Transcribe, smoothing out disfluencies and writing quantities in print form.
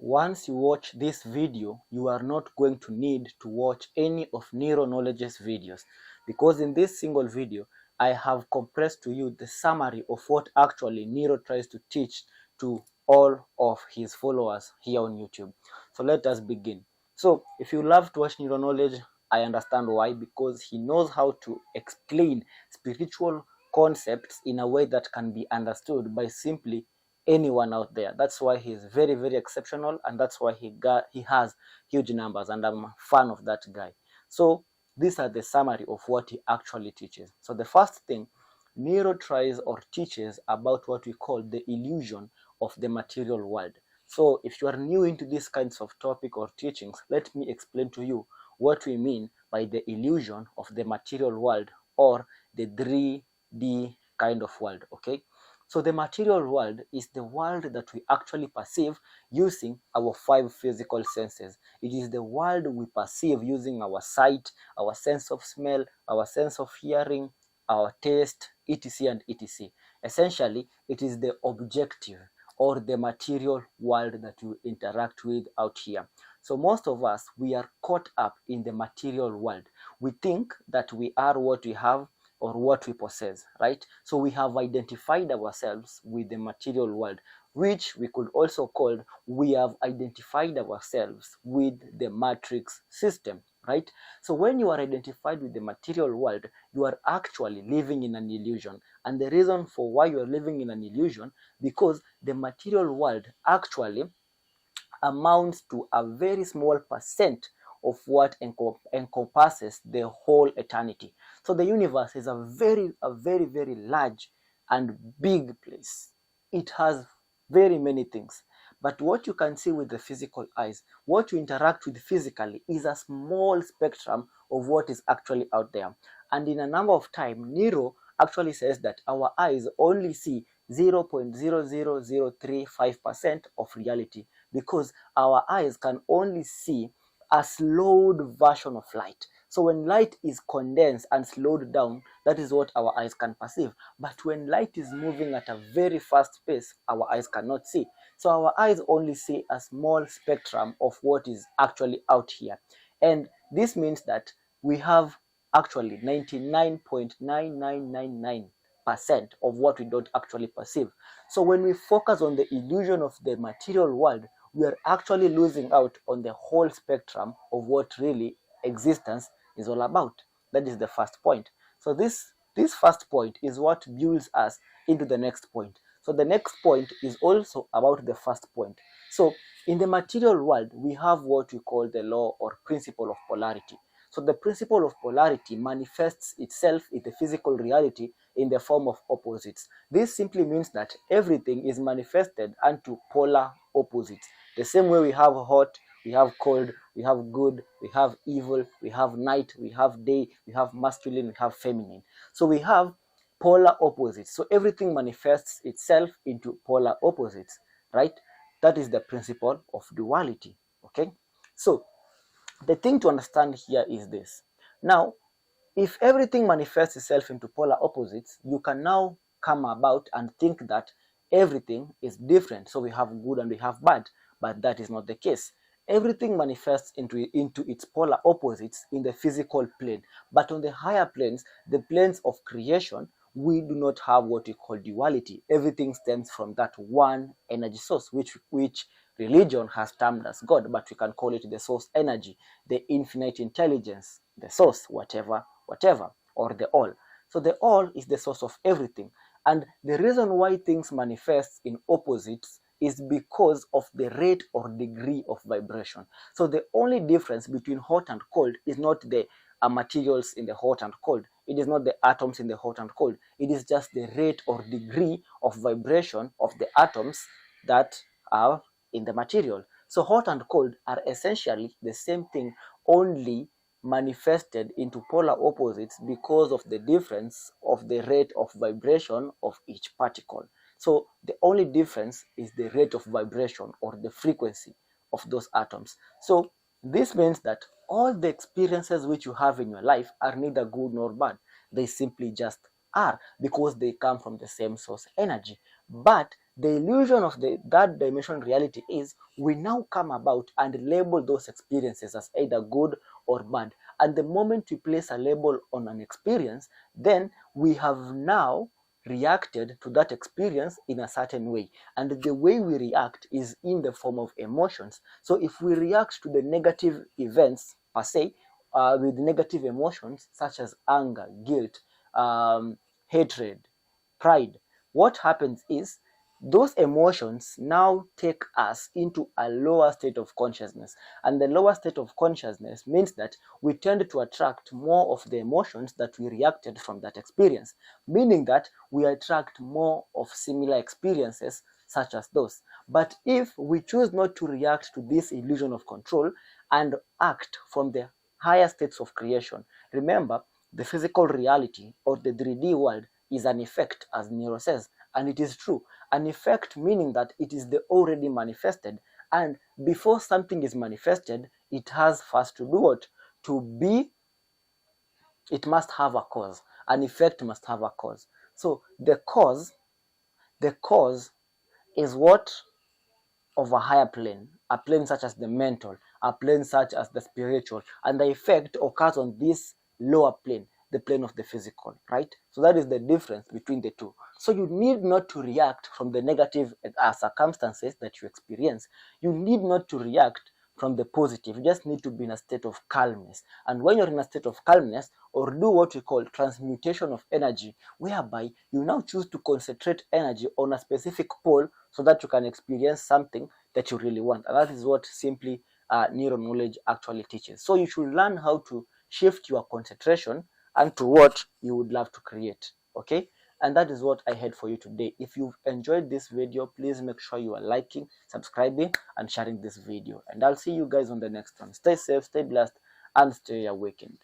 Once you watch this video, you are not going to need to watch any of NERO Knowledge's videos, because in this single video, I have compressed to you the summary of what actually NERO tries to teach to all of his followers here on YouTube. So let us begin. So if you love to watch NERO Knowledge, I understand why, because he knows how to explain spiritual concepts in a way that can be understood by simply anyone out there. That's why he's very, very exceptional, and that's why he has huge numbers, and I'm a fan of that guy. So these are the summary of what he actually teaches. So the first thing, Nero tries or teaches about what we call the illusion of the material world. So if you are new into these kinds of topic or teachings, let me explain to you what we mean by the illusion of the material world, or the 3D kind of world. Okay, so the material world is the world that we actually perceive using our 5 physical senses. It is the world we perceive using our sight, our sense of smell, our sense of hearing, our taste, etc. and etc. Essentially, it is the objective or the material world that you interact with out here. So most of us, we are caught up in the material world. We think that we are what we have or what we possess, right? So we have identified ourselves with the material world, which we could also call, we have identified ourselves with the matrix system, right? So when you are identified with the material world, you are actually living in an illusion. And the reason for why you are living in an illusion, because the material world actually amounts to a very small percent of what encompasses the whole eternity. So the universe is a very, very large and big place. It has very many things. But what you can see with the physical eyes, what you interact with physically, is a small spectrum of what is actually out there. And in a number of time, Nero actually says that our eyes only see 0.00035% of reality, because our eyes can only see a slowed version of light. So when light is condensed and slowed down, that is what our eyes can perceive. But when light is moving at a very fast pace, our eyes cannot see. So our eyes only see a small spectrum of what is actually out here. And this means that we have actually 99.9999% of what we don't actually perceive. So when we focus on the illusion of the material world, we are actually losing out on the whole spectrum of what really existence is all about. That is the first point. So this first point is what builds us into the next point. So the next point is also about the first point. So in the material world, we have what we call the law or principle of polarity. So the principle of polarity manifests itself in the physical reality in the form of opposites. This simply means that everything is manifested unto polar opposites. The same way we have hot, we have cold, we have good, we have evil, we have night, we have day, we have masculine, we have feminine. So we have polar opposites. So everything manifests itself into polar opposites, right? That is the principle of duality, okay? So the thing to understand here is this. Now, if everything manifests itself into polar opposites, you can now come about and think that everything is different. So we have good and we have bad, but that is not the case. Everything manifests into its polar opposites in the physical plane. But on the higher planes, the planes of creation, we do not have what we call duality. Everything stems from that one energy source, which religion has termed as God, but we can call it the source energy, the infinite intelligence, the source, whatever, or the all. So the all is the source of everything. And the reason why things manifest in opposites is because of the rate or degree of vibration. So the only difference between hot and cold is not the materials in the hot and cold. It is not the atoms in the hot and cold. It is just the rate or degree of vibration of the atoms that are in the material. So hot and cold are essentially the same thing, only manifested into polar opposites because of the difference of the rate of vibration of each particle. So the only difference is the rate of vibration or the frequency of those atoms. So this means that all the experiences which you have in your life are neither good nor bad. They simply just are, because they come from the same source energy. But The illusion of the third dimension reality is we now come about and label those experiences as either good or bad. And the moment we place a label on an experience, then we have now reacted to that experience in a certain way. And the way we react is in the form of emotions. So if we react to the negative events per se, with negative emotions such as anger, guilt, hatred, pride, what happens is those emotions now take us into a lower state of consciousness. And the lower state of consciousness means that we tend to attract more of the emotions that we reacted from that experience, meaning that we attract more of similar experiences such as those. But if we choose not to react to this illusion of control and act from the higher states of creation, remember, the physical reality or the 3D world is an effect, as Nero says, and it is true. An effect meaning that it is the already manifested, and before something is manifested, it has first to do what? To be, it must have a cause. An effect must have a cause. So the cause is what of a higher plane, a plane such as the mental, a plane such as the spiritual, and the effect occurs on this lower plane, the plane of the physical, right? So that is the difference between the two. So you need not to react from the negative circumstances that you experience. You need not to react from the positive. You just need to be in a state of calmness. And when you're in a state of calmness, or do what we call transmutation of energy, whereby you now choose to concentrate energy on a specific pole so that you can experience something that you really want. And that is what simply NERO knowledge actually teaches. So you should learn how to shift your concentration and to what you would love to create. Okay, and that is what I had for you today. If you've enjoyed this video, please make sure you are liking, subscribing, and sharing this video. And I'll see you guys on the next one. Stay safe, stay blessed, and stay awakened.